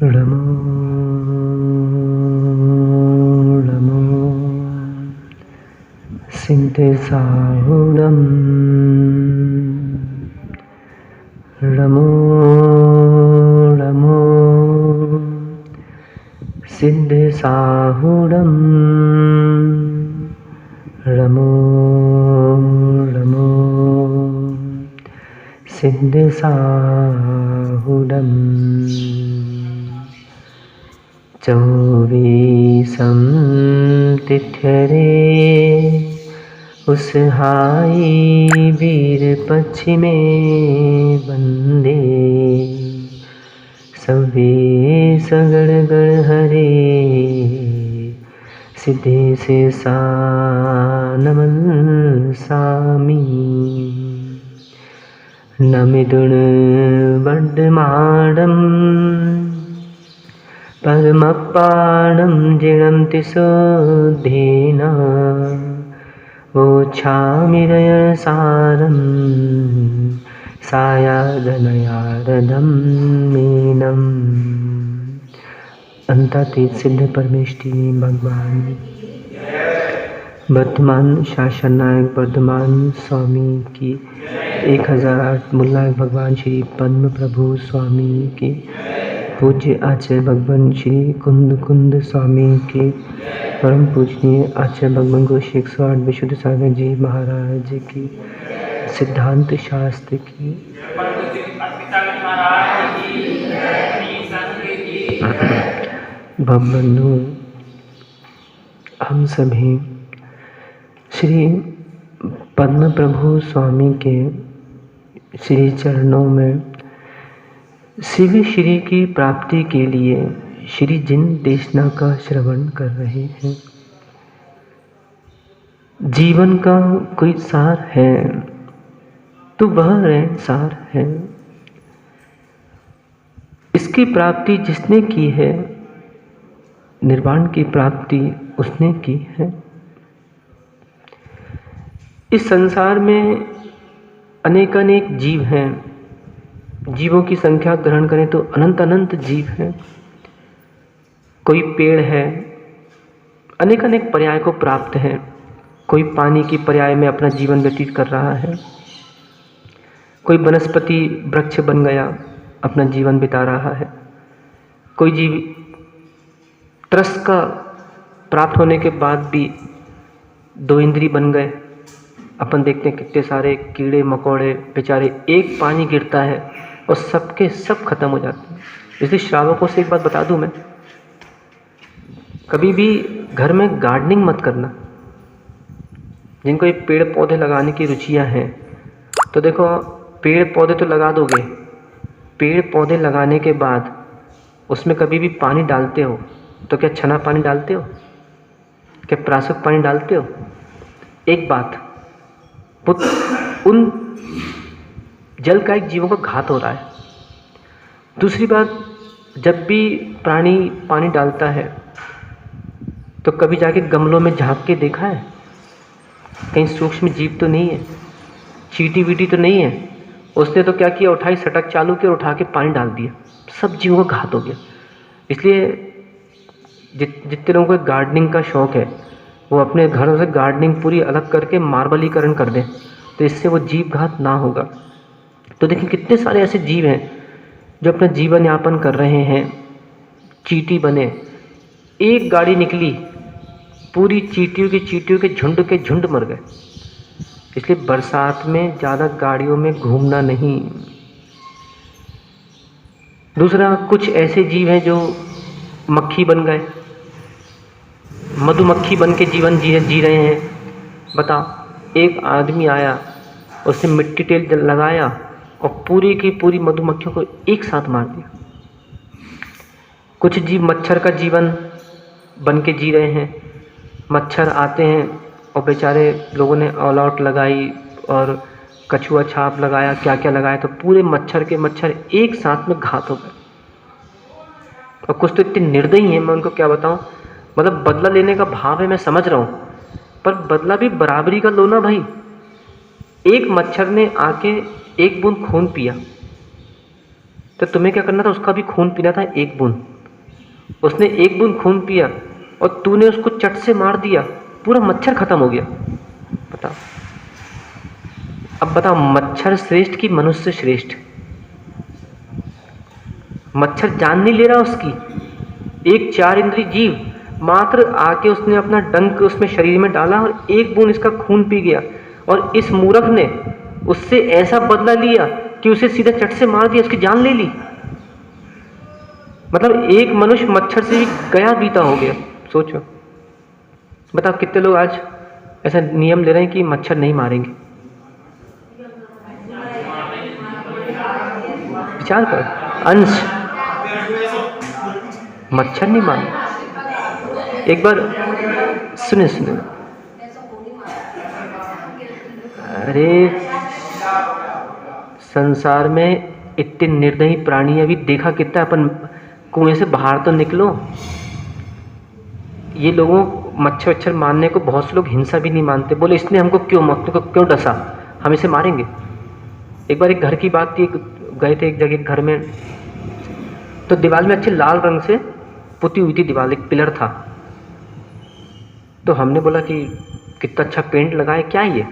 रमो रमो सिन्धसाहुरं रमो रमो सिन्धसाहुरं रमो रमो सिन्धसाहुरम् चौबीसं तिथ्यरे उसहाई वीर पश्चिमे वंदे सवे सगड़गड़ हरे सिद्धे से सानमन सामी नमिदुण वड्डमाडं पद्मपाणं जिणं तिशोद्धेन वोच्छामिरयसारं सायादनयारदं मीनम्। अंतातीत सिद्ध परमेष्टि भगवान वर्तमान शासन नायक वर्धमान स्वामी की 1008 मुल्लाक भगवान श्री पद्म प्रभु स्वामी की पूज्य आचार्य भगवान श्री कुंद कुंद स्वामी के परम पूजनीय आचार्य भगवान गुरु श्री 108 विशुद्ध सागर जी महाराज की सिद्धांत शास्त्र की भवबंधु हम सभी श्री पद्म प्रभु स्वामी के श्री चरणों में शिव श्री की प्राप्ति के लिए श्री जिन देशना का श्रवण कर रहे हैं। जीवन का कोई सार है तो वह सार है। इसकी प्राप्ति जिसने की है, निर्वाण की प्राप्ति उसने की है। इस संसार में अनेकानेक जीव हैं। जीवों की संख्या ग्रहण करें तो अनंत अनंत जीव हैं। कोई पेड़ है, अनेक अनेक पर्याय को प्राप्त है। कोई पानी की पर्याय में अपना जीवन व्यतीत कर रहा है। कोई वनस्पति वृक्ष बन गया, अपना जीवन बिता रहा है। कोई जीव त्रस्त का प्राप्त होने के बाद भी 2 इंद्री बन गए। अपन देखते हैं कितने सारे कीड़े मकोड़े बेचारे, एक पानी गिरता है और सबके सब खत्म हो जाते हैं। इसलिए श्रावकों से एक बात बता दूं मैं, कभी भी घर में गार्डनिंग मत करना। जिनको ये पेड़ पौधे लगाने की रुचियां हैं, तो देखो पेड़ पौधे तो लगा दोगे, पेड़ पौधे लगाने के बाद उसमें कभी भी पानी डालते हो तो क्या छना पानी डालते हो, क्या प्रासुक पानी डालते हो? एक बात, उन जलकायिक जीवों का घात हो रहा है। दूसरी बात, जब भी प्राणी पानी डालता है तो कभी जाके गमलों में झांक के देखा है कहीं सूक्ष्म जीव तो नहीं है, चींटी वीटी तो नहीं है? उसने तो क्या किया, उठाई सटक चालू की और उठा के पानी डाल दिया, सब जीवों का घात हो गया। इसलिए जितने लोगों को गार्डनिंग का शौक़ है वो अपने घरों से गार्डनिंग पूरी अलग करके मार्बलीकरण कर दें, तो इससे वो जीव घात ना होगा। तो देखिए कितने सारे ऐसे जीव हैं जो अपना जीवन यापन कर रहे हैं। चींटी बने, एक गाड़ी निकली, पूरी चींटियों के झुंड मर गए। इसलिए बरसात में ज़्यादा गाड़ियों में घूमना नहीं। दूसरा, कुछ ऐसे जीव हैं जो मक्खी बन गए, मधुमक्खी बन के जीवन जी रहे हैं। बताओ, एक आदमी आया, उसने मिट्टी तेल लगाया और पूरी की पूरी मधुमक्खियों को एक साथ मार दिया। कुछ जीव मच्छर का जीवन बन के जी रहे हैं। मच्छर आते हैं और बेचारे लोगों ने ऑल आउट लगाई और कछुआ छाप लगाया, क्या क्या लगाया, तो पूरे मच्छर के मच्छर एक साथ में घात हो गए। और कुछ तो इतने निर्दयी हैं, मैं उनको क्या बताऊं। मतलब बदला लेने का भाव है, मैं समझ रहा हूं, पर बदला भी बराबरी का लो ना भाई। एक मच्छर ने आके एक बूंद खून पिया, तो तुम्हें क्या करना था, उसका भी खून पीना था, एक बूंद। उसने एक बूंद खून पिया और तूने उसको चट से मार दिया, पूरा मच्छर खत्म हो गया। बताओ, अब बताओ, मच्छर श्रेष्ठ कि मनुष्य श्रेष्ठ? मच्छर जान नहीं ले रहा उसकी। एक 4 इंद्रिय जीव मात्र आके उसने अपना डंक उसमें शरीर में डाला और एक बूंद इसका खून पी गया, और इस मूर्ख ने उससे ऐसा बदला लिया कि उसे सीधा चट से मार दिया, उसकी जान ले ली। मतलब एक मनुष्य मच्छर से भी गया बीता हो गया। सोचो, बताओ कितने लोग आज ऐसा नियम ले रहे हैं कि मच्छर नहीं मारेंगे। विचार कर, अंश मच्छर नहीं मारे। एक बार सुने सुने, अरे संसार में इतने निर्दयी प्राणी अभी देखा कितना। अपन कुएं से बाहर तो निकलो। ये लोगों मच्छर वच्छर मारने को बहुत से लोग हिंसा भी नहीं मानते, बोले इसने हमको क्यों डसा, हम इसे मारेंगे। एक बार एक घर की बात थी, गए थे एक जगह घर में, तो दीवार में अच्छे लाल रंग से पुती हुई थी दीवार, एक पिलर था। तो हमने बोला कि कितना अच्छा पेंट लगा है, क्या है ये?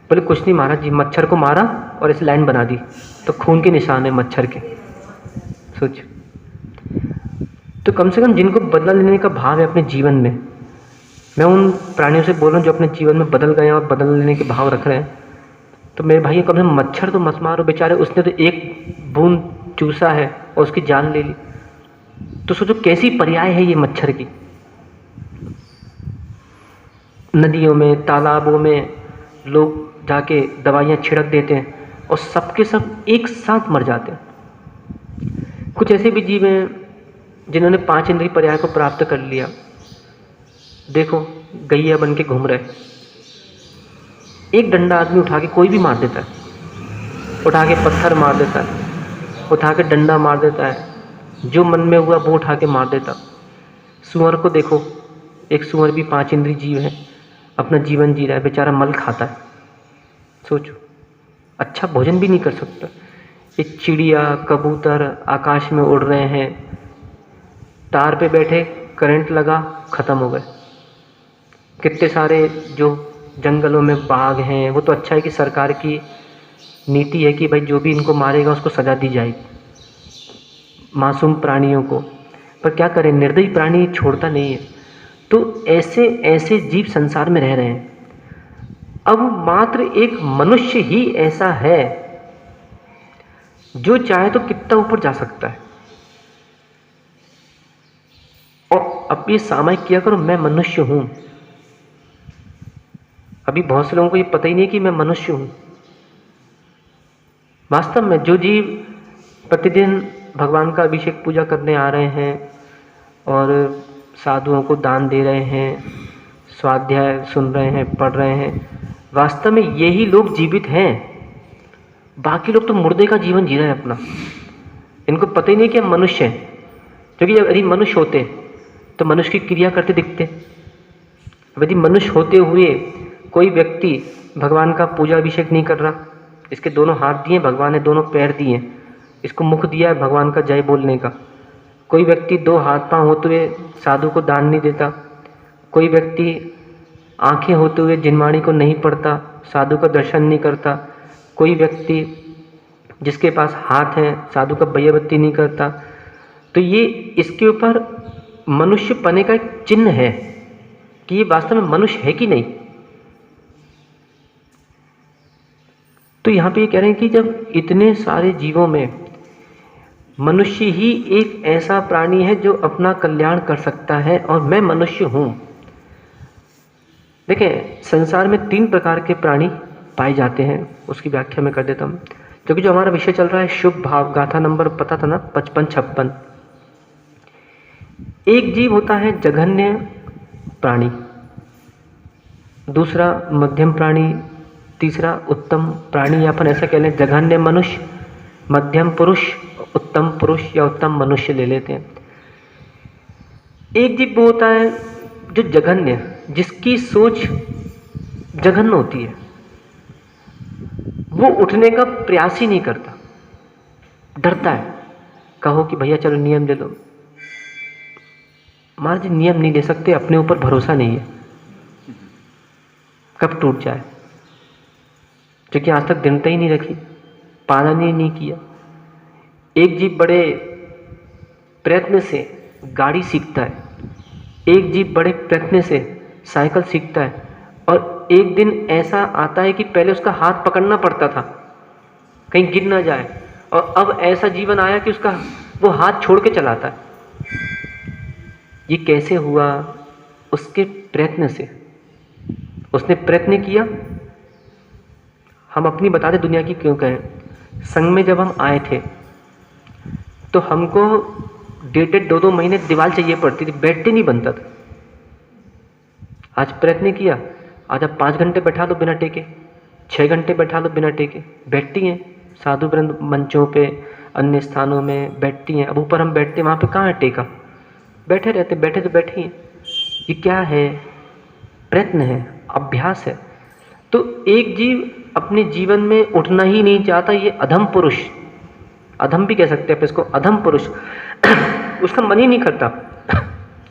बोले कुछ नहीं महाराज जी, मच्छर को मारा और ऐसे लाइन बना दी, तो खून के निशान है मच्छर के। सोच, तो कम से कम जिनको बदला लेने का भाव है अपने जीवन में, मैं उन प्राणियों से बोल रहा हूँ जो अपने जीवन में बदल गए हैं और बदल लेने के भाव रख रहे हैं, तो मेरे भाई कम से कम मच्छर तो मत मारो। बेचारे उसने तो एक बूंद चूसा है और उसकी जान ले ली। तो सोचो कैसी पर्याय है ये मच्छर की। नदियों में, तालाबों में लोग जाके दवाइयाँ छिड़क देते हैं और सबके सब एक साथ मर जाते हैं। कुछ ऐसे भी जीव हैं जिन्होंने 5 इंद्रिय पर्याय को प्राप्त कर लिया। देखो गैया बन के घूम रहे, एक डंडा आदमी उठा के कोई भी मार देता है, उठा के पत्थर मार देता है, उठा के डंडा मार देता है, जो मन में हुआ वो उठा के मार देता। सुअर को देखो, एक सुअर भी 5 इंद्रिय जीव है, अपना जीवन जी रहा है, बेचारा मल खाता है। सोचो, अच्छा भोजन भी नहीं कर सकता। ये चिड़िया कबूतर आकाश में उड़ रहे हैं, तार पे बैठे, करंट लगा, ख़त्म हो गए। कितने सारे जो जंगलों में बाघ हैं, वो तो अच्छा है कि सरकार की नीति है कि भाई जो भी इनको मारेगा उसको सज़ा दी जाएगी, मासूम प्राणियों को। पर क्या करें, निर्दयी प्राणी छोड़ता नहीं है। तो ऐसे ऐसे जीव संसार में रह रहे हैं। अब मात्र एक मनुष्य ही ऐसा है जो चाहे तो कितना ऊपर जा सकता है। और अब ये सामायिक किया करो, मैं मनुष्य हूं। अभी बहुत से लोगों को ये पता ही नहीं कि मैं मनुष्य हूं। वास्तव में जो जीव प्रतिदिन भगवान का अभिषेक पूजा करने आ रहे हैं और साधुओं को दान दे रहे हैं, स्वाध्याय सुन रहे हैं, पढ़ रहे हैं, वास्तव में यही लोग जीवित हैं। बाकी लोग तो मुर्दे का जीवन जी रहे हैं अपना। इनको पता ही नहीं कि हम मनुष्य हैं, क्योंकि यदि मनुष्य होते तो मनुष्य की क्रिया करते दिखते। यदि मनुष्य होते हुए कोई व्यक्ति भगवान का पूजा अभिषेक नहीं कर रहा, इसके दोनों हाथ दिए भगवान ने, दोनों पैर दिए, इसको मुख दिया है भगवान का जय बोलने का, कोई व्यक्ति 2 हाथ पांव होते हुए साधु को दान नहीं देता, कोई व्यक्ति आंखें होते हुए जिनवाणी को नहीं पढ़ता, साधु का दर्शन नहीं करता, कोई व्यक्ति जिसके पास हाथ है साधु का बय्यबत्ती नहीं करता, तो ये इसके ऊपर मनुष्य पने का एक चिन्ह है कि ये वास्तव में मनुष्य है कि नहीं। तो यहाँ पे ये कह रहे हैं कि जब इतने सारे जीवों में मनुष्य ही एक ऐसा प्राणी है जो अपना कल्याण कर सकता है और मैं मनुष्य हूँ। देखें, संसार में 3 प्रकार के प्राणी पाए जाते हैं, उसकी व्याख्या मैं कर देता हूँ, क्योंकि जो हमारा विषय चल रहा है शुभ भाव, गाथा नंबर पता था ना 55-56। एक जीव होता है जघन्य प्राणी, दूसरा मध्यम प्राणी, तीसरा उत्तम प्राणी, या अपन ऐसा कह लें जघन्य मनुष्य, मध्यम पुरुष, उत्तम पुरुष या उत्तम मनुष्य ले लेते हैं। एक जीव वो होता है जो जघन्य, जिसकी सोच जघन्य होती है, वो उठने का प्रयास ही नहीं करता, डरता है। कहो कि भैया चलो नियम दे दो, महाराज जी नियम नहीं ले सकते, अपने ऊपर भरोसा नहीं है, कब टूट जाए, क्योंकि आज तक दृढ़ता ही नहीं रखी, पालन ही नहीं किया। एक जीव बड़े प्रयत्न से गाड़ी सीखता है, एक जीव बड़े प्रयत्न से साइकिल सीखता है, और एक दिन ऐसा आता है कि पहले उसका हाथ पकड़ना पड़ता था कहीं गिर ना जाए, और अब ऐसा जीवन आया कि उसका वो हाथ छोड़ के चलाता है। ये कैसे हुआ? उसके प्रयत्न से। उसने प्रयत्न किया। हम अपनी बता दें दुनिया की क्यों कहें, संघ में जब हम आए थे तो हमको 1.5-2 महीने दीवार चाहिए पड़ती थी, बैठते नहीं बनता था। आज प्रयत्न किया, आज आप 5 घंटे बैठा दो बिना टेके, 6 घंटे बैठा दो बिना टेके, बैठती हैं। साधु वृंद मंचों पे अन्य स्थानों में बैठती हैं। अब ऊपर हम बैठते हैं, वहाँ पे कहाँ है टेका, बैठे रहते, बैठे तो बैठे हैं। ये क्या है? प्रयत्न है, अभ्यास है। तो एक जीव अपने जीवन में उठना ही नहीं चाहता, ये अधम पुरुष, अधम भी कह सकते हैं इसको, अधम पुरुष उसका मन ही नहीं करता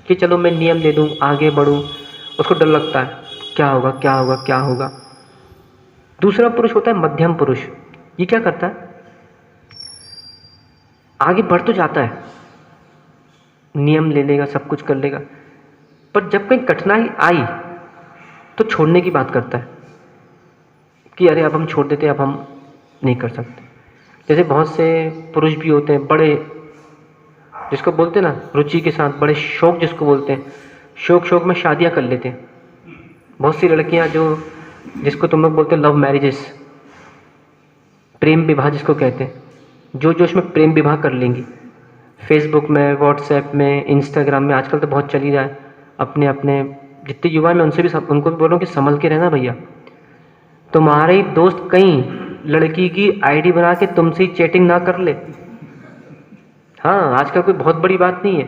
कि चलो मैं नियम ले लूँ, आगे बढ़ूँ। उसको डर लगता है, क्या होगा क्या होगा क्या होगा। दूसरा पुरुष होता है मध्यम पुरुष। ये क्या करता है? आगे बढ़ तो जाता है, नियम ले लेगा, सब कुछ कर लेगा, पर जब कहीं कठिनाई आई तो छोड़ने की बात करता है कि अरे अब हम छोड़ देते, अब हम नहीं कर सकते। जैसे बहुत से पुरुष भी होते हैं बड़े, जिसको बोलते हैं ना रुचि के साथ, बड़े शौक जिसको बोलते हैं, शौक में शादियां कर लेते हैं। बहुत सी लड़कियां जो, जिसको तुम लोग बोलते हैं लव मैरिजेस, प्रेम विवाह जिसको कहते हैं, जो उसमें प्रेम विवाह कर लेंगी। फेसबुक में, व्हाट्सएप में, इंस्टाग्राम में आजकल तो बहुत चली रहा है। अपने अपने जितने युवा में उनसे भी उनको भी बोलो कि संभल के रहना भैया, तुम्हारे ही दोस्त कहीं लड़की की आईडी बना के तुमसे ही चैटिंग ना कर ले। हाँ, आजकल कोई बहुत बड़ी बात नहीं है,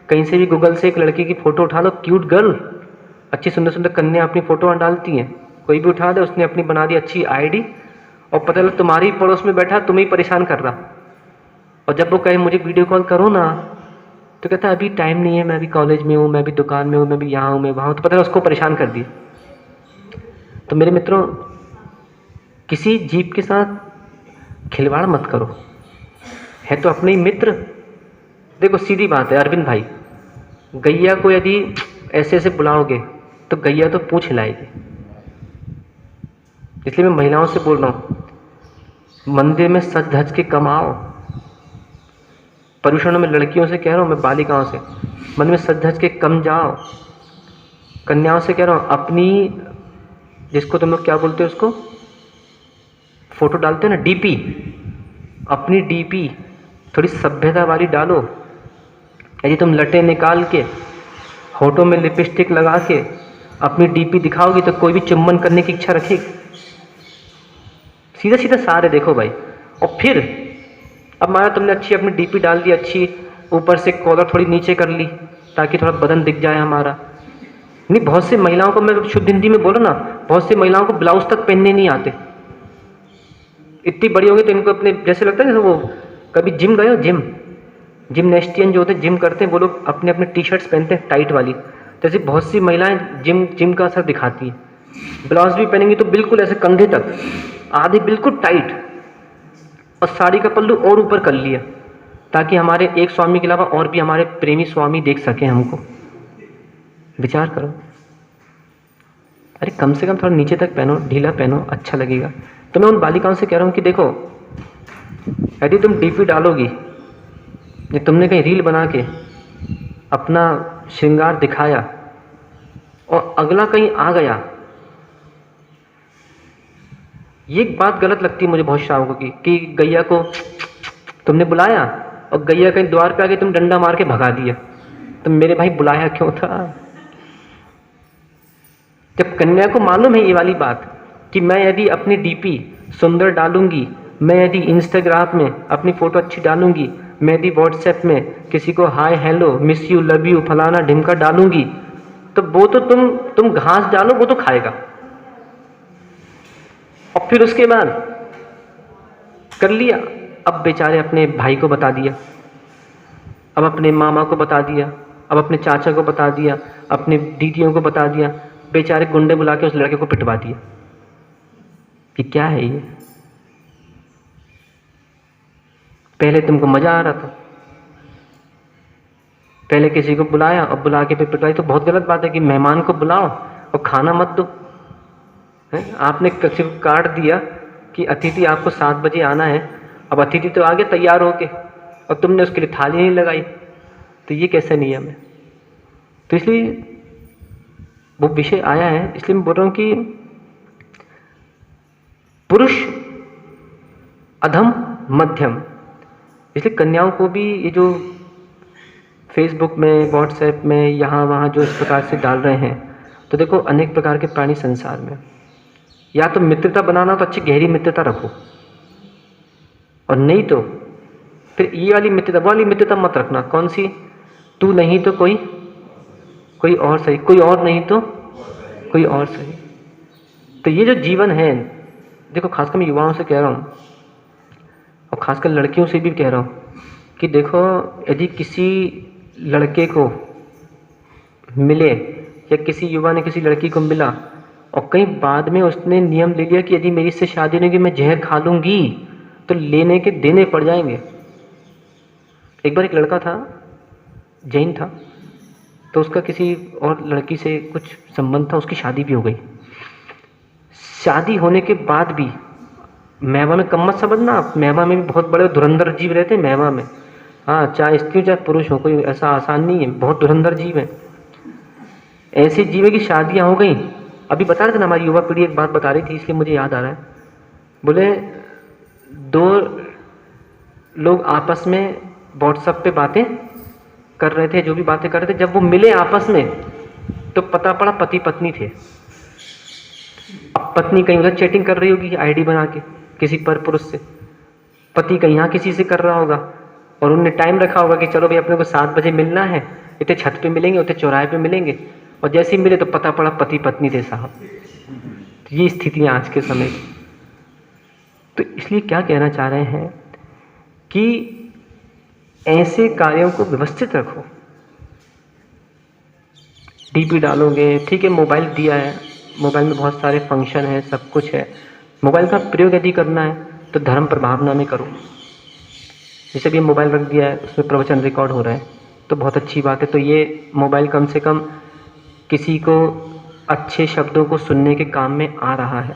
कहीं से भी गूगल से एक लड़की की फ़ोटो उठा लो, क्यूट गर्ल, अच्छी सुंदर सुंदर कन्या अपनी फ़ोटो डालती हैं, कोई भी उठा दे, उसने अपनी बना दी अच्छी आईडी, और पता लगा तुम्हारी पड़ोस में बैठा तुम्हें ही परेशान कर रहा। और जब वो कहे मुझे वीडियो कॉल करो ना, तो कहता है अभी टाइम नहीं है, मैं अभी कॉलेज में हूँ, मैं भी दुकान में हूँ, मैं भी यहाँ हूँ, मैं वहाँ हूँ, तो पता है उसको परेशान कर दिया। तो मेरे मित्रों, किसी जीव के साथ खिलवाड़ मत करो, है तो अपने ही मित्र। देखो सीधी बात है अरविंद भाई, गैया को यदि ऐसे ऐसे बुलाओगे तो गैया तो पूंछ हिलाएगी। इसलिए मैं महिलाओं से बोल रहा हूँ, मंदिर में सज धज के कम आओ। पुरुषों में लड़कियों से कह रहा हूँ, मैं बालिकाओं से, मंदिर में सज धज के कम जाओ। कन्याओं से कह रहा हूँ, अपनी, जिसको तुम लोग क्या बोलते हो उसको, फोटो डालते हो ना, डीपी, अपनी डीपी थोड़ी सभ्यता वाली डालो। यदि तुम लटे निकाल के, होठों में लिपस्टिक लगा के अपनी डीपी दिखाओगी तो कोई भी चुम्बन करने की इच्छा रखेगी? सीधा सीधा सारे देखो भाई। और फिर अब माना तुमने अच्छी अपनी डीपी डाल दी, अच्छी ऊपर से कॉलर थोड़ी नीचे कर ली ताकि थोड़ा बदन दिख जाए हमारा। नहीं, बहुत सी महिलाओं को, मैं शुद्ध हिंदी में बोलो ना, बहुत सी महिलाओं को ब्लाउज तक पहनने नहीं आते। इतनी बड़ी हो गई तो इनको अपने जैसे लगता है जैसे वो, कभी जिम गए हो, जिमनेस्टियन जो होते हैं जिम करते हैं, वो लोग अपने अपने टी शर्ट्स पहनते हैं टाइट वाली, जैसे बहुत सी महिलाएं जिम का असर दिखाती है। ब्लाउज भी पहनेंगी तो बिल्कुल ऐसे कंधे तक, आधी बिल्कुल टाइट, और साड़ी का पल्लू और ऊपर कर लिया ताकि हमारे एक स्वामी के अलावा और भी हमारे प्रेमी स्वामी देख सकें हमको। विचार करो, अरे कम से कम थोड़ा नीचे तक पहनो, ढीला पहनो, अच्छा लगेगा। तो मैं उन बालिकाओं से कह रहा हूँ कि देखो, यदि तुम डीपी डालोगी, ये तुमने कहीं रील बना के अपना श्रृंगार दिखाया और अगला कहीं आ गया, ये बात गलत लगती है मुझे बहुत शावकों की, कि गैया को तुमने बुलाया और गैया कहीं द्वार पे आके तुम डंडा मार के भगा दिया। तो मेरे भाई बुलाया क्यों था? जब कन्या को मालूम है ये वाली बात कि मैं यदि अपनी डीपी सुंदर डालूंगी, मैं यदि इंस्टाग्राम में अपनी फ़ोटो अच्छी डालूंगी, मैं यदि व्हाट्सएप में किसी को hi hello miss you love you फलाना ढिमका डालूंगी, तो वो तो तुम घास डालो वो तो खाएगा। और फिर उसके बाद कर लिया, अब बेचारे अपने भाई को बता दिया, अब अपने मामा को बता दिया, अब अपने चाचा को बता दिया, अपने दीदियों को बता दिया, बेचारे गुंडे बुला के उस लड़के को पिटवा दिया कि क्या है ये। पहले तुमको मजा आ रहा था, पहले किसी को बुलाया और बुला के फिर पिटवाई, तो बहुत गलत बात है कि मेहमान को बुलाओ और खाना मत दो। आपने किसी को काट दिया कि अतिथि आपको 7 बजे आना है, अब अतिथि तो आ गया तैयार होके और तुमने उसके लिए थाली नहीं लगाई, तो ये कैसा नियम है। तो इसलिए वो विषय आया है, इसलिए मैं बोल रहा हूँ कि पुरुष अधम मध्यम, इसलिए कन्याओं को भी ये जो फेसबुक में, व्हाट्सएप में, यहाँ वहाँ जो इस प्रकार से डाल रहे हैं, तो देखो अनेक प्रकार के प्राणी संसार में, या तो मित्रता बनाना तो अच्छी गहरी मित्रता रखो, और नहीं तो फिर ये वाली मित्रता, वो वाली मित्रता मत रखना। कौन सी? तू नहीं तो कोई और सही, कोई और नहीं तो कोई और सही। तो ये जो जीवन है, देखो खासकर मैं युवाओं से कह रहा हूँ और खासकर लड़कियों से भी कह रहा हूँ कि देखो, यदि किसी लड़के को मिले या किसी युवा ने किसी लड़की को मिला और कहीं बाद में उसने नियम ले लिया कि यदि मेरी इससे शादी नहीं होगी मैं जहर खा लूँगी, तो लेने के देने पड़ जाएंगे। एक बार एक लड़का था, जैन था, तो उसका किसी और लड़की से कुछ संबंध था, उसकी शादी भी हो गई। शादी होने के बाद भी मैवा में कम मत समझना आप, मैवा में भी बहुत बड़े धुरंधर जीव रहते हैं मैवा में। हाँ, चाहे स्त्री चाहे पुरुष हो, कोई ऐसा आसान नहीं है, बहुत धुरंधर जीव है। ऐसे जीव है कि शादियाँ हो गई। अभी बता रहे थे ना, हमारी युवा पीढ़ी एक बात बता रही थी, इसलिए मुझे याद आ रहा है। बोले 2 लोग आपस में व्हाट्सएप पे बातें कर रहे थे, जो भी बातें कर रहे थे, जब वो मिले आपस में तो पता पड़ा पति पत्नी थे। अब पत्नी कहीं उधर चैटिंग कर रही होगी आईडी बना के किसी पर पुरुष से, पति कहीं यहाँ किसी से कर रहा होगा, और उनने टाइम रखा होगा कि चलो भाई अपने को 7 बजे मिलना है, इतने छत पे मिलेंगे, उतने चौराहे पे मिलेंगे, और जैसे ही मिले तो पता पड़ा पति पत्नी थे साहब। तो ये स्थितियाँ आज के समय की। तो इसलिए क्या कहना चाह रहे हैं कि ऐसे कार्यों को व्यवस्थित रखो। डीपी डालोगे, ठीक है, मोबाइल दिया है, मोबाइल में बहुत सारे फंक्शन है, सब कुछ है, मोबाइल का प्रयोग यदि करना है तो धर्म प्रभावना में करो। जैसे भी मोबाइल रख दिया है, उसमें प्रवचन रिकॉर्ड हो रहा है तो बहुत अच्छी बात है, तो ये मोबाइल कम से कम किसी को अच्छे शब्दों को सुनने के काम में आ रहा है।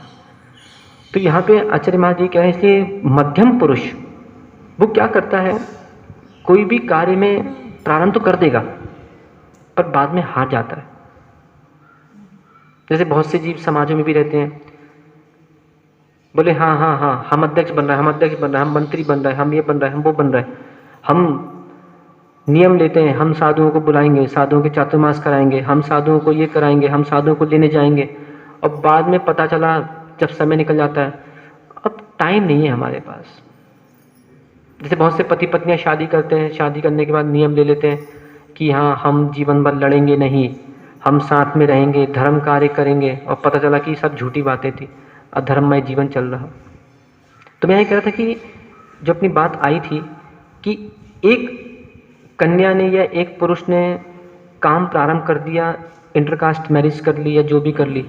तो यहाँ पे आचार्य महाराज जी क्या है, इसलिए मध्यम पुरुष वो क्या करता है, कोई भी कार्य में प्रारंभ तो कर देगा पर बाद में हार जाता है। जैसे बहुत से जीव समाजों में भी रहते हैं, बोले हाँ हाँ हाँ हम अध्यक्ष बन रहे हैं, हम अध्यक्ष बन रहे हैं, हम मंत्री बन रहे हैं, हम ये बन रहे हैं, हम वो बन रहे हैं, हम नियम लेते हैं, हम साधुओं को बुलाएंगे, साधुओं के चातुर्मास कराएंगे, हम साधुओं को ये कराएंगे, हम साधुओं को लेने जाएंगे, और बाद में पता चला जब समय निकल जाता है अब टाइम नहीं है हमारे पास। जैसे बहुत से पति पत्नियां शादी करते हैं, शादी करने के बाद नियम ले लेते हैं कि हाँ हम जीवन भर लड़ेंगे नहीं, हम साथ में रहेंगे, धर्म कार्य करेंगे, और पता चला कि सब झूठी बातें थी, अधर्ममय जीवन चल रहा। तो मैं ये कह रहा था कि जो अपनी बात आई थी कि एक कन्या ने या एक पुरुष ने काम प्रारंभ कर दिया, इंटरकास्ट मैरिज कर ली या जो भी कर ली,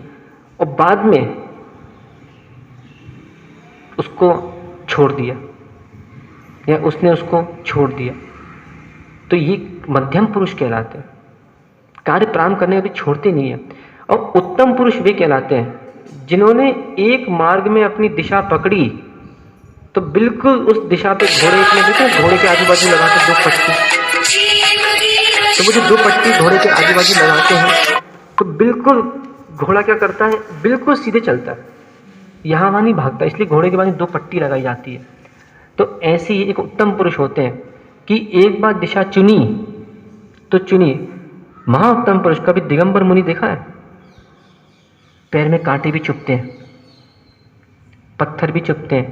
और बाद में उसको छोड़ दिया या उसने उसको छोड़ दिया, तो ये मध्यम पुरुष कहलाते हैं। कार्य प्रारंभ करने में भी छोड़ते नहीं है। और उत्तम पुरुष वे कहलाते हैं जिन्होंने एक मार्ग में अपनी दिशा पकड़ी तो बिल्कुल उस दिशा पे घोड़े में, देखो घोड़े के आजू बाजू लगाते 2 पट्टी, तो वो जो 2 पट्टी घोड़े के आजू बाजू लगाते हैं तो बिल्कुल घोड़ा क्या करता है, बिल्कुल सीधे चलता है, यहाँ वहाँ नहीं भागता, इसलिए घोड़े के बाद 2 पट्टी लगाई जाती है। तो ऐसे ही एक उत्तम पुरुष होते हैं कि एक बार दिशा चुनी तो चुनी। महा उत्तम पुरुष, कभी दिगंबर मुनि देखा है? पैर में कांटे भी चुभते हैं, पत्थर भी चुभते हैं,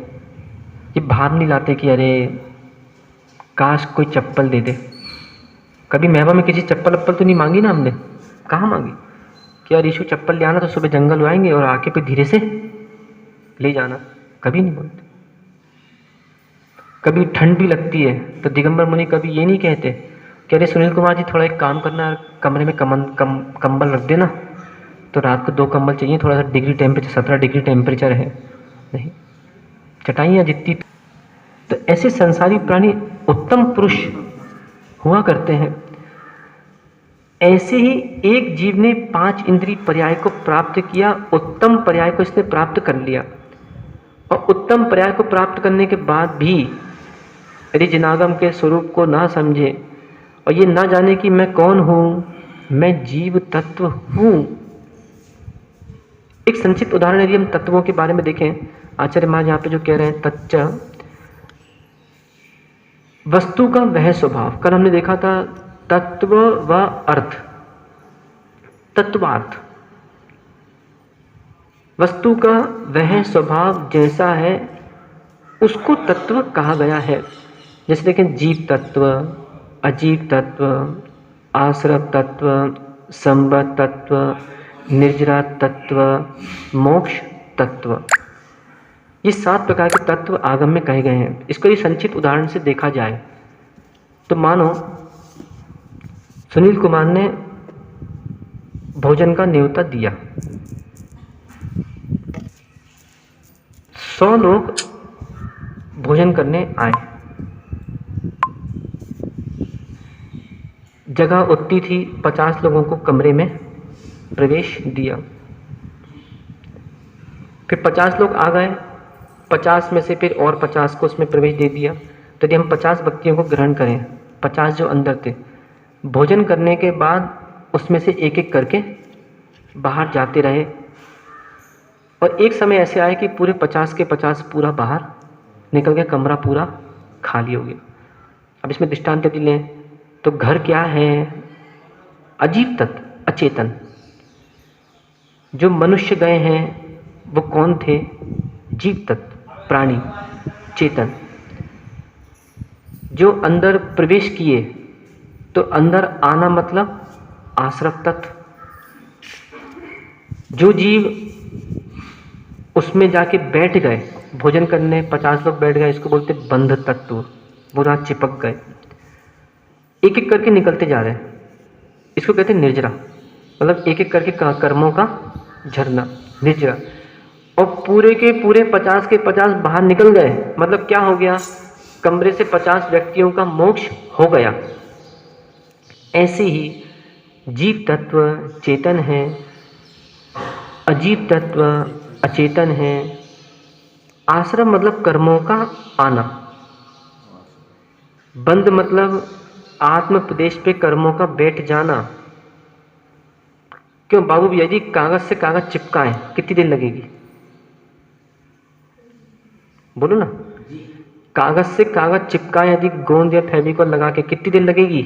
ये भाव नहीं लाते कि अरे काश कोई चप्पल दे दे। कभी महबा में किसी चप्पल तो नहीं मांगी ना हमने, कहाँ मांगी कि यार ईशु चप्पल ले आना, तो सुबह जंगल आएंगे और आके पे धीरे से ले जाना, कभी नहीं बोलते। कभी ठंड भी लगती है तो दिगंबर मुनि कभी ये नहीं कहते कह रहे सुनील कुमार जी थोड़ा एक काम करना, कमरे में कंबल रख देना, तो रात को 2 कंबल चाहिए, थोड़ा सा डिग्री टेम्परेचर 17 डिग्री टेम्परेचर है, नहीं चटाइयाँ जितनी। तो ऐसे संसारी प्राणी उत्तम पुरुष हुआ करते हैं। ऐसे ही एक जीव ने 5 इंद्रिय पर्याय को प्राप्त किया, उत्तम पर्याय को इसने प्राप्त कर लिया, और उत्तम पर्याय को प्राप्त करने के बाद भी यदि जिनागम के स्वरूप को ना समझे और ये ना जाने कि मैं कौन हूँ, मैं जीव तत्व हूँ। एक संक्षिप्त उदाहरण यदि हम तत्वों के बारे में देखें, आचार्य महाराज यहाँ पे जो कह रहे हैं, तच्च वस्तु का वह स्वभाव। कल हमने देखा था तत्व व अर्थ, तत्वार्थ। वस्तु का वह स्वभाव जैसा है उसको तत्व कहा गया है। जैसे देखें, जीव तत्व, अजीव तत्व, आश्रव तत्व, संबद्ध तत्व, निर्जरा तत्व, मोक्ष तत्व, ये 7 प्रकार के तत्व आगम में कहे गए हैं। इसको एक संक्षिप्त उदाहरण से देखा जाए तो मानो सुनील कुमार ने भोजन का न्योता दिया, 100 लोग भोजन करने आए, जगह उतनी थी, 50 लोगों को कमरे में प्रवेश दिया। फिर 50 लोग आ गए, 50 में से फिर और 50 को उसमें प्रवेश दे दिया। तो यदि हम 50 व्यक्तियों को ग्रहण करें, 50 जो अंदर थे, भोजन करने के बाद उसमें से एक एक करके बाहर जाते रहे, और एक समय ऐसे आए कि पूरे 50 के 50 पूरा बाहर निकल गया, कमरा पूरा खाली हो गया। अब इसमें दृष्टांत यदि लें तो घर क्या है? अजीव तत्व, अचेतन। जो मनुष्य गए हैं वो कौन थे? जीव तत्व, प्राणी, चेतन। जो अंदर प्रवेश किए तो अंदर आना मतलब आश्रव तत्व। जो जीव उसमें जाके बैठ गए भोजन करने, 50 लोग बैठ गए, इसको बोलते बंध तत्व, वो रात चिपक गए, एक एक करके निकलते जा रहे हैं, इसको कहते हैं निर्जरा, मतलब एक एक करके कर्मों का झरना, निर्जरा। और पूरे के पूरे 50 के 50 बाहर निकल गए, मतलब क्या हो गया? कमरे से 50 व्यक्तियों का मोक्ष हो गया। ऐसे ही जीव तत्व चेतन है, अजीव तत्व अचेतन है। आश्रम मतलब कर्मों का आना, बंद मतलब आत्म प्रदेश पे कर्मों का बैठ जाना। क्यों बाबू भैया जी, कागज से कागज चिपकाएं कितनी देर लगेगी? बोलो ना, कागज से कागज चिपकाएं यदि गोंद या फेविकॉल लगा के, कितनी देर लगेगी?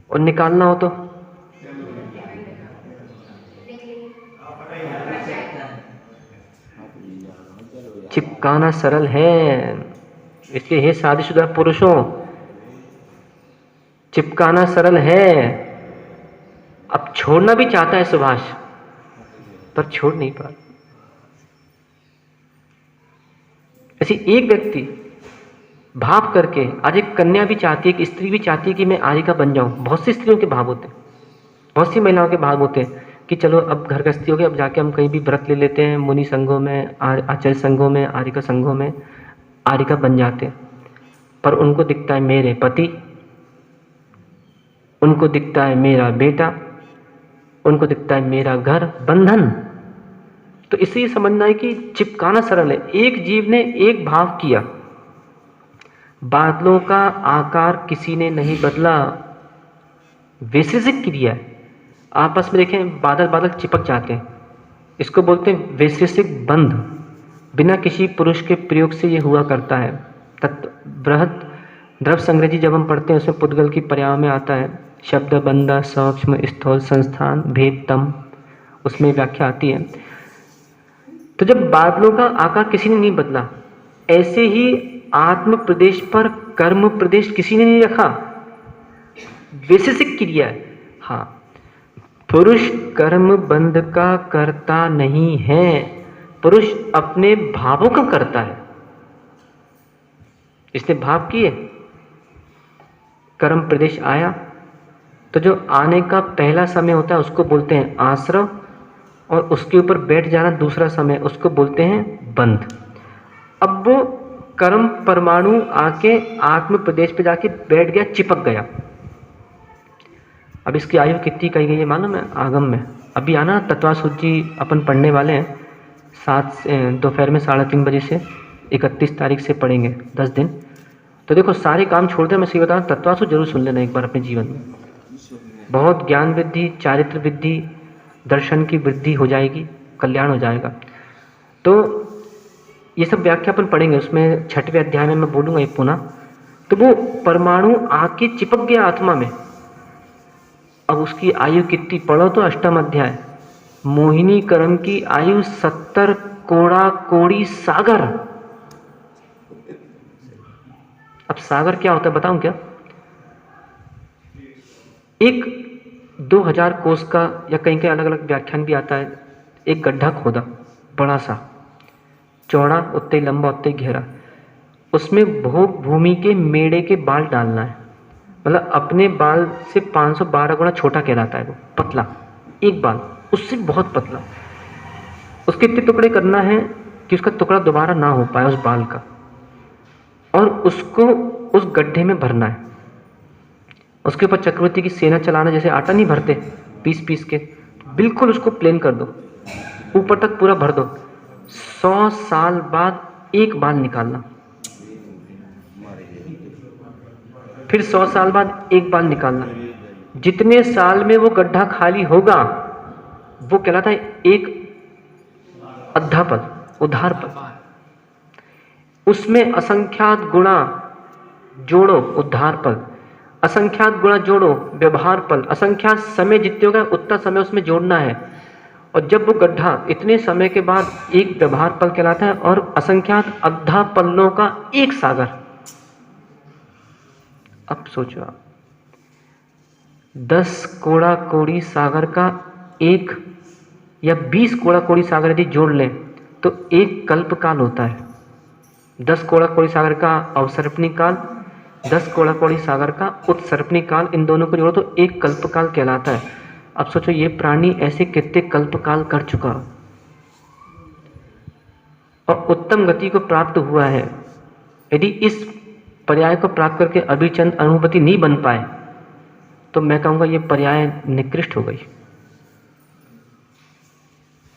और निकालना हो तो चिपकाना सरल है, इसलिए हे शादीशुदा पुरुषों, चिपकाना सरल है। अब छोड़ना भी चाहता है सुभाष, पर छोड़ नहीं पा। ऐसी एक व्यक्ति भाव करके, आज एक कन्या भी चाहती है, कि स्त्री भी चाहती है कि मैं आर्यिका बन जाऊं। बहुत सी स्त्रियों के भाव होते हैं, बहुत सी महिलाओं के भाव होते हैं कि चलो अब घर गृहस्थी हो गई, अब जाके हम कहीं भी व्रत ले लेते हैं, मुनि संघों में, आचार्य संघों में, आर्यिका संघों में आर्यिका बन जाते हैं। पर उनको दिखता है मेरे पति, उनको दिखता है मेरा बेटा, उनको दिखता है मेरा घर, बंधन। तो इससे ये समझना है कि चिपकाना सरल है। एक जीव ने एक भाव किया, बादलों का आकार किसी ने नहीं बदला, वैश्विक क्रिया है। आपस में देखें, बादल बादल चिपक जाते हैं, इसको बोलते हैं वैश्विक बंध। बिना किसी पुरुष के प्रयोग से ये हुआ करता है। बृहद द्रव्य संग्रह जब हम पढ़ते हैं, उसमें पुद्गल की पर्याय में आता है शब्द बंधा सूक्ष्म स्थूल संस्थान भेदतम, उसमें व्याख्या आती है। तो जब बादलों का आकार किसी ने नहीं बदला, ऐसे ही आत्म प्रदेश पर कर्म प्रदेश किसी ने नहीं रखा, वैशेषिक क्रिया है। हाँ, पुरुष कर्म बंध का करता नहीं है, पुरुष अपने भावों का करता है। इसने भाव किए, कर्म प्रदेश आया, तो जो आने का पहला समय होता है उसको बोलते हैं आश्रव, और उसके ऊपर बैठ जाना दूसरा समय उसको बोलते हैं बंध। अब वो कर्म परमाणु आके आत्म प्रदेश पे जाके बैठ गया, चिपक गया। अब इसकी आयु कितनी कही गई है मालूम है आगम में? अभी आना तत्वासुद जी अपन पढ़ने वाले हैं, 7 दोपहर में 3:30 बजे से 31 तारीख से पढ़ेंगे 10 दिन। तो देखो सारे काम छोड़ दे, मैं सही बता रहा हूँ, तत्वासुद जरूर सुन लेना एक बार अपने जीवन में। बहुत ज्ञान वृद्धि, चारित्र वृद्धि, दर्शन की वृद्धि हो जाएगी, कल्याण हो जाएगा। तो ये सब व्याख्या अपन पढ़ेंगे, उसमें 6वें अध्याय में मैं बोलूँगा ये पुनः। तो वो परमाणु आके चिपक गया आत्मा में। अब उसकी आयु कितनी, पढ़ो तो 8वां अध्याय, मोहिनी कर्म की आयु 70 कोड़ी सागर। अब सागर क्या होता है बताऊं क्या? एक 2000 कोस का, या कहीं के अलग अलग व्याख्यान भी आता है, एक गड्ढा खोदा बड़ा सा, चौड़ा उतने लंबा उतने गहरा, उसमें भोग भूमि के मेढ़े के बाल डालना है। मतलब अपने बाल से 512 गुना छोटा कहलाता है वो, पतला एक बाल, उससे बहुत पतला। उसके इतने टुकड़े करना है कि उसका टुकड़ा दोबारा ना हो पाए उस बाल का, और उसको उस गड्ढे में भरना है। उसके ऊपर चक्रवर्ती की सेना चलाना, जैसे आटा नहीं भरते पीस पीस के, बिल्कुल उसको प्लेन कर दो, ऊपर तक पूरा भर दो। 100 साल बाद एक बाल निकालना, फिर 100 साल बाद एक बाल निकालना। जितने साल में वो गड्ढा खाली होगा वो कहलाता है एक अध्यापल, उद्धारपल। उसमें असंख्यात गुणा जोड़ो, उद्धारपल, असंख्यात गुणा जोड़ो, व्यवहार पल, असंख्यात समय जितने होगा उतना समय उसमें जोड़ना है। और जब वो गड्ढा इतने समय के बाद एक व्यवहार पल कहलाता है, और असंख्यात अद्धा पल्लों का एक सागर। अब सोचो आप, 10 कोड़ी सागर का एक, या 20 कोड़ी सागर यदि जोड़ लें तो एक कल्प काल होता है। 10 कोड़ी सागर का अवसर्पणी काल, 10 कोड़ी सागर का उत्सर्पणी काल, इन दोनों को जोड़ो तो एक कल्प काल कहलाता है। अब सोचो ये प्राणी ऐसे कितने कल्प काल कर चुका और उत्तम गति को प्राप्त हुआ है। यदि इस पर्याय को प्राप्त करके अभिचंद अनुभूति नहीं बन पाए तो मैं कहूँगा ये पर्याय निकृष्ट हो गई,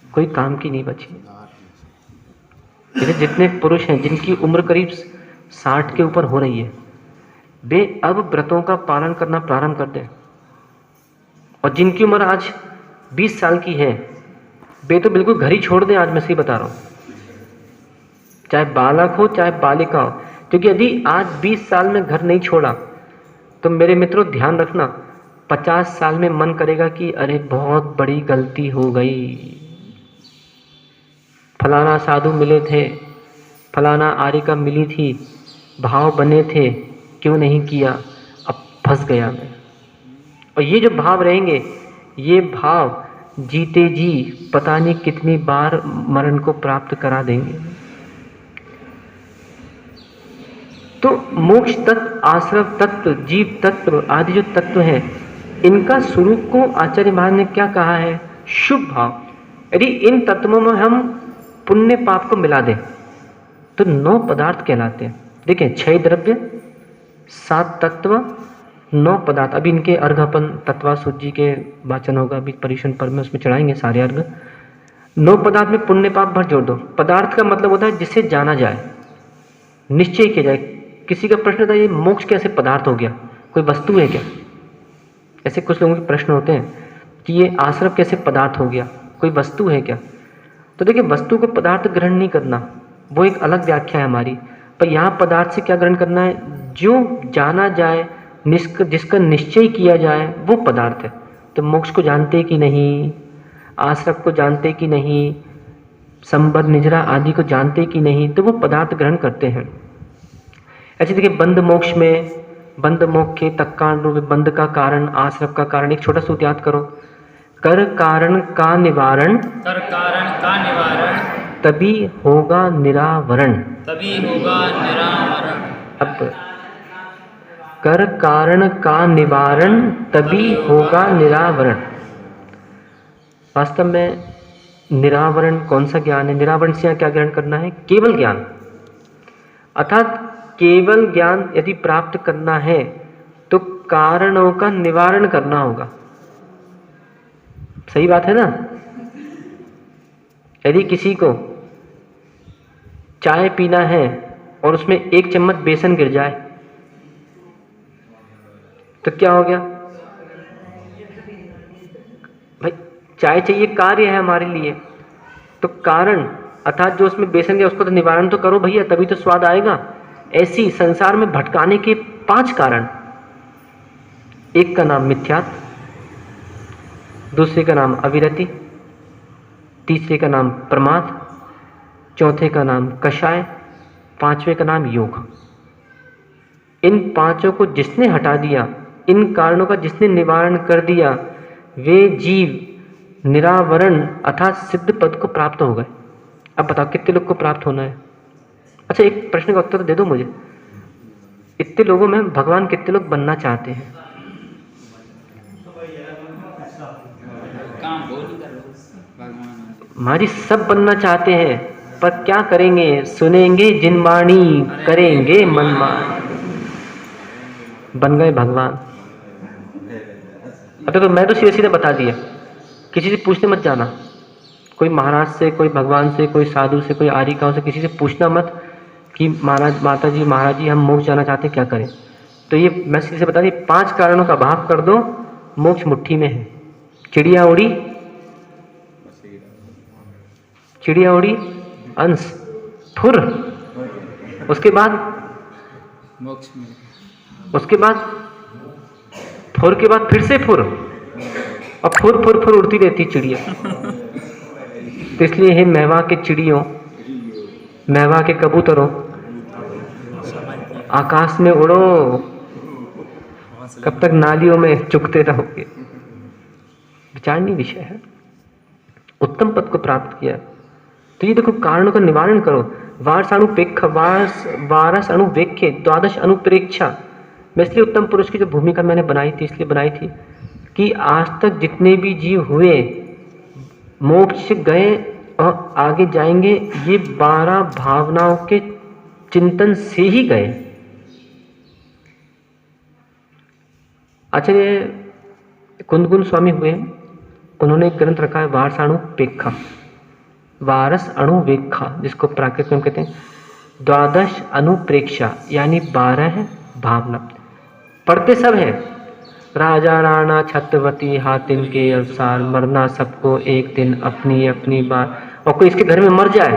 कोई काम की नहीं बची। जितने पुरुष हैं जिनकी उम्र करीब 60 के ऊपर हो रही है, वे अब व्रतों का पालन करना प्रारंभ कर दें, और जिनकी उम्र आज 20 साल की है वे तो बिल्कुल घर ही छोड़ दें। आज मैं सही बता रहा हूँ, चाहे बालक हो चाहे बालिका हो, क्योंकि यदि आज 20 साल में घर नहीं छोड़ा तो मेरे मित्रों ध्यान रखना, 50 साल में मन करेगा कि अरे बहुत बड़ी गलती हो गई, फलाना साधु मिले थे, फलाना आर्यिका मिली थी, भाव बने थे, क्यों नहीं किया, अब फंस गया मैं। और ये जो भाव रहेंगे, ये भाव जीते जी पता नहीं कितनी बार मरण को प्राप्त करा देंगे। तो मोक्ष तत्व, आश्रव तत्व, जीव तत्व आदि जो तत्व हैं, इनका स्वरूप को आचार्य महाराज ने क्या कहा है? शुभ भाव। यदि इन तत्वों में हम पुण्य पाप को मिला दें तो 9 पदार्थ कहलाते हैं। देखिए 6 द्रव्य, 7 तत्व, 9 पदार्थ। अभी इनके अर्घ अपन तत्वासुद जी के वाचन होगा, अभी परिशन पर में उसमें चढ़ाएंगे सारे अर्घ। 9 पदार्थ में पुण्य पाप भर जोड़ दो। पदार्थ का मतलब होता है जिसे जाना जाए, निश्चय किया जाए। किसी का प्रश्न था ये मोक्ष कैसे पदार्थ हो गया, कोई वस्तु है क्या? ऐसे कुछ लोगों के प्रश्न होते हैं कि ये आश्रव कैसे पदार्थ हो गया, कोई वस्तु है क्या? तो देखिए वस्तु को पदार्थ ग्रहण नहीं करना, वो एक अलग व्याख्या है हमारी। पर यहाँ पदार्थ से क्या ग्रहण करना है? जो जाना जाए, जिसका निश्चय किया जाए वो पदार्थ है। तो मोक्ष को जानते कि नहीं, आश्रव को जानते कि नहीं, संबद्ध निजरा आदि को जानते कि नहीं, तो वो पदार्थ ग्रहण करते हैं। ऐसे देखिए बंध मोक्ष में, बंध मोक्ष के तत्काल रूप बंध का कारण, आश्रव का कारण। एक छोटा सूत्र याद करो, कर कारण का निवारण, कर कारण का निवारण, तभी होगा निरावरण, तभी होगा निरावरण। अब कर कारण का निवारण तभी होगा निरावरण। वास्तव में निरावरण कौन सा ज्ञान है? निरावरण से यहाँ क्या ग्रहण करना है? केवल ज्ञान। अर्थात केवल ज्ञान यदि प्राप्त करना है तो कारणों का निवारण करना होगा। सही बात है ना? यदि किसी को चाय पीना है और उसमें 1 चम्मच बेसन गिर जाए तो क्या हो गया भाई? चाय चाहिए, कार्य है हमारे लिए, तो कारण अर्थात जो उसमें बेसन गया उसको तो निवारण तो करो भैया, तभी तो स्वाद आएगा। ऐसी संसार में भटकाने के 5 कारण। एक का नाम मिथ्यात्व, दूसरे का नाम अविरति, तीसरे का नाम प्रमाद, चौथे का नाम कषाय, 5वें का नाम योग। इन 5 को जिसने हटा दिया, इन कारणों का जिसने निवारण कर दिया, वे जीव निरावरण अर्थात सिद्ध पद को प्राप्त हो गए। अब बताओ कितने लोग को प्राप्त होना है? अच्छा, एक प्रश्न का उत्तर तो दे दो मुझे। इतने लोगों में भगवान कितने लोग बनना चाहते हैं? हमारी सब बनना चाहते हैं, पर क्या करेंगे? सुनेंगे जिनवाणी, करेंगे मनमानी। बन गए भगवान। अब तो मैं तो सीधे सीधे बता दिया, किसी से पूछने मत जाना। कोई महाराज से, कोई भगवान से, कोई साधु से, कोई आर्यिकाओं से किसी से पूछना मत कि महाराज, माता जी, महाराज जी, हम मोक्ष जाना चाहते हैं, क्या करें? तो ये मैं सीधे से बता दी, 5 कारणों का भाव कर दो, मोक्ष मुट्ठी में है। चिड़िया उड़ी, चिड़िया उड़ी, अंश, फुर, उसके बाद मोक्ष में, उसके बाद फुर के बाद फिर से फुर, और फुर फुर फुर उड़ती रहती चिड़िया। तो इसलिए हे मेवा के चिड़ियों, मेवा के कबूतरों, आकाश में उड़ो, कब तक नालियों में चुगते रहोगे? विचारणीय विषय है। उत्तम पद को प्राप्त किया तो ये देखो, कारणों का निवारण करो। वारसानुपेक्ष, वारस अनुवेक्ष्य, द्वादश अनुप्रेक्षा। मैं इसलिए उत्तम पुरुष की जो भूमिका मैंने बनाई थी, इसलिए बनाई थी कि आज तक जितने भी जीव हुए मोक्ष गए और आगे जाएंगे, ये 12 भावनाओं के चिंतन से ही गए। आचार्य कुंदकुंज स्वामी हुए, उन्होंने एक ग्रंथ रखा है वारसानुपेक्षा, वारस अणुवेक्षा, जिसको प्राकृत में कहते हैं द्वादश अनुप्रेक्षा, यानी 12 भावना। पढ़ते सब है, राजा राणा छत्रपति हातिम के अनुसार, मरना सबको एक दिन अपनी अपनी बार। और कोई इसके घर में मर जाए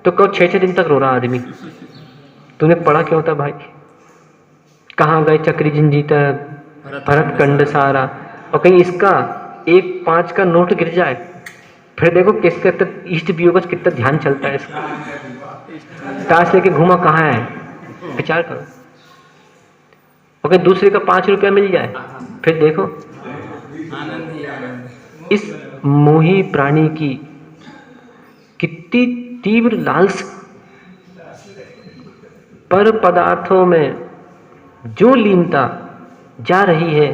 तो कब 6-6 दिन तक रो रहा आदमी। तूने पढ़ा क्यों था भाई? कहाँ गए चक्री जिंजीता भरत कंड सारा। और कहीं इसका 1 5 का नोट गिर जाए, फिर देखो किसका इष्ट वियोग का कितना ध्यान चलता है इसका। ताश लेके घूमा कहाँ है, विचार करो। और कहीं दूसरे का 5 रुपया मिल जाए, फिर देखो। आनंद ही आनंद। इस मोही प्राणी की कितनी तीव्र लालसा, पर पदार्थों में जो लीनता जा रही है,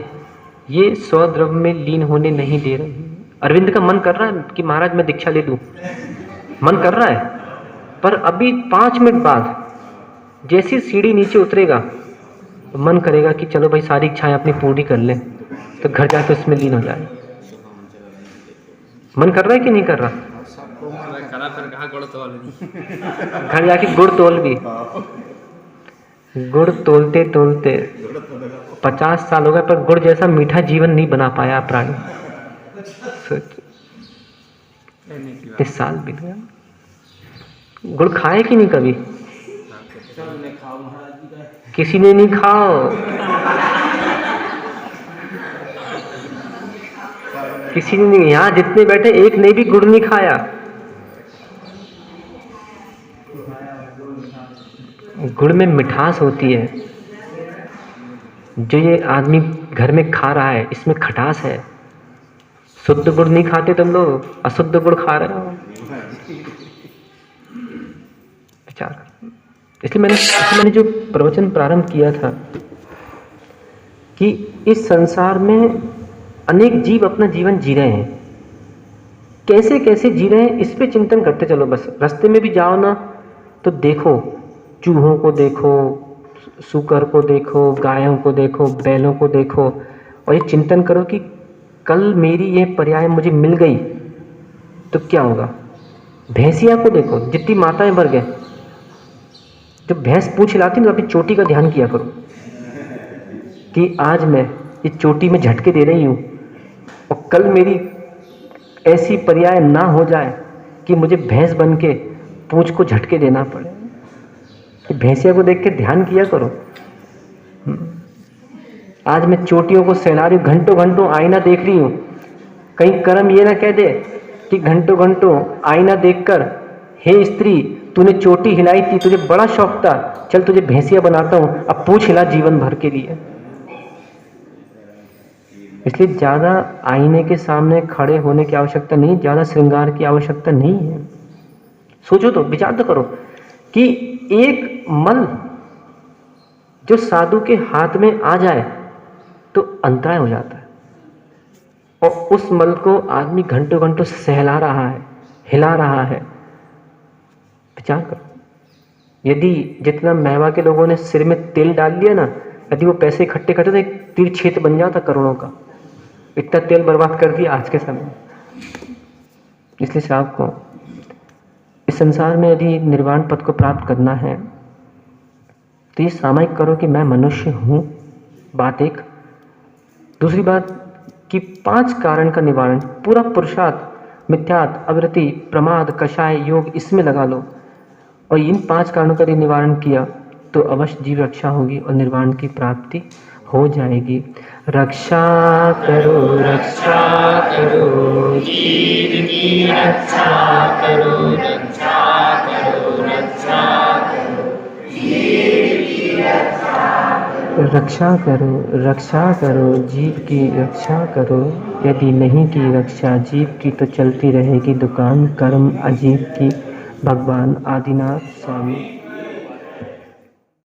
ये स्वद्रव्य में लीन होने नहीं दे रही। अरविंद का मन कर रहा है कि महाराज मैं दीक्षा ले लूं, मन कर रहा है, पर अभी 5 मिनट बाद जैसी सीढ़ी नीचे उतरेगा तो मन करेगा कि चलो भाई सारी इच्छाएं अपनी पूरी कर लें, तो घर जाके उसमें लीन हो जाए। मन कर रहा है कि नहीं कर रहा? घर जाके गुड़ तोल भी, गुड़ तोलते तोलते 50 साल हो गए, पर गुड़ जैसा मीठा जीवन नहीं बना पाया प्राणी। इस साल बीत गया, गुड़ खाए कि नहीं कभी? किसी ने नहीं खाओ, किसी ने नहीं। यहाँ जितने बैठे एक ने भी गुड़ नहीं खाया। गुड़ में मिठास होती है, जो ये आदमी घर में खा रहा है इसमें खटास है। शुद्ध गुड़ नहीं खाते तुम लोग, अशुद्ध गुड़ खा रहे हो। विचार। इसलिए मैंने जो प्रवचन प्रारंभ किया था कि इस संसार में अनेक जीव अपना जीवन जी रहे हैं, कैसे कैसे जी रहे हैं इस पे चिंतन करते चलो। बस रास्ते में भी जाओ ना तो देखो, चूहों को देखो, सूकर को देखो, गायों को देखो, बैलों को देखो, और ये चिंतन करो कि कल मेरी ये पर्याय मुझे मिल गई तो क्या होगा। भैंसिया को देखो, जितनी माताएं वर्ग है, जब भैंस पूछ हिलाती ना तो अपनी चोटी का ध्यान किया करो कि आज मैं इस चोटी में झटके दे रही हूँ और कल मेरी ऐसी पर्याय ना हो जाए कि मुझे भैंस बन के पूंछ को झटके देना पड़े। कि भैंसिया को देख के ध्यान किया करो। आज मैं चोटियों को सहला रही हूँ, घंटों घंटों आईना देख रही हूँ, कहीं कर्म ये ना कह दे कि घंटों घंटों आईना देखकर हे स्त्री तूने चोटी हिलाई थी, तुझे बड़ा शौक था, चल तुझे भैंसिया बनाता हूँ, अब पूछ हिला जीवन भर के लिए। इसलिए ज़्यादा आईने के सामने खड़े होने की आवश्यकता नहीं, ज़्यादा श्रृंगार की आवश्यकता नहीं है। सोचो तो, विचार तो करो कि एक मल जो साधु के हाथ में आ जाए तो अंतराय हो जाता है, और उस मल को आदमी घंटों घंटों सहला रहा है, हिला रहा है। विचार करो, यदि जितना मेवा के लोगों ने सिर में तेल डाल लिया ना, यदि वो पैसे इकट्ठे करते तो एक तीर्थ क्षेत्र बन जाता करोड़ों का। इतना तेल बर्बाद कर दिया आज के समय। इसलिए साहब को इस संसार में यदि निर्वाण पद को प्राप्त करना है तो ये सामायिक करो कि मैं मनुष्य हूँ, बात एक। दूसरी बात कि 5 कारण का निवारण, पूरा पुरुषार्थ, मिथ्यात्व, अवृत्ति, प्रमाद, कषाय, योग, इसमें लगा लो, और इन 5 कारणों का यदि निवारण किया तो अवश्य जीव रक्षा होगी और निर्वाण की प्राप्ति हो जाएगी। रक्षा करो जीव की रक्षा करो, रक्षा करो जीव की रक्षा करो। यदि नहीं की रक्षा जीव की तो चलती रहेगी दुकान कर्म अजीब की। भगवान आदिनाथ स्वामी।